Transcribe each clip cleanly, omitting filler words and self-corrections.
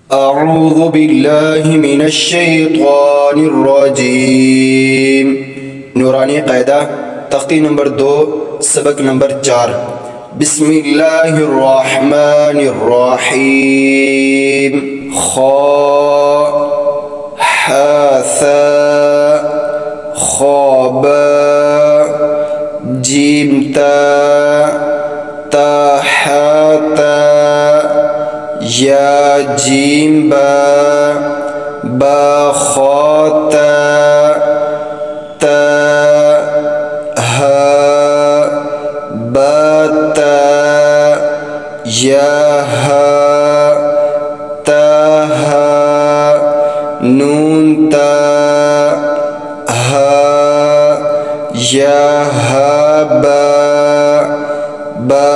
अऊज़ु बिल्लाहि मिनश्शैतानिर्रजीम। नूरानी क़ायदा तख्ती नंबर 2 सबक नंबर 4। बिस्मिल्लाहिर्रहमानिर्रहीम। खा हा सा ख़ाबा जीम ता ता हा ता या जीम बा बा खा ता ता हा बा ता या हा ता हा नून ता हा या हा बा बा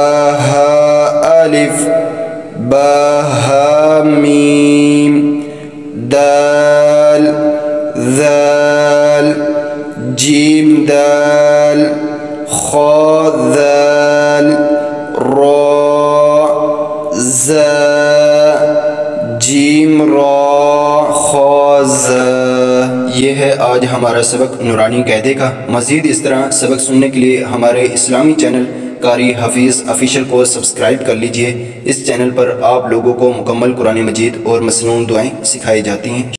हा अलिफ बा हा मीम दाल ज़ाल जीम दाल खा ज़ाल रा ज़ा जीम रा खा ज़ा। ये है आज हमारा सबक नूरानी कायदे का। मज़ीद इस तरह सबक सुनने के लिए हमारे इस्लामी चैनल कारी हफीज़ ऑफिशियल को सब्सक्राइब कर लीजिए। इस चैनल पर आप लोगों को मुकम्मल कुरान मजीद और मसनून दुआएं सिखाई जाती हैं।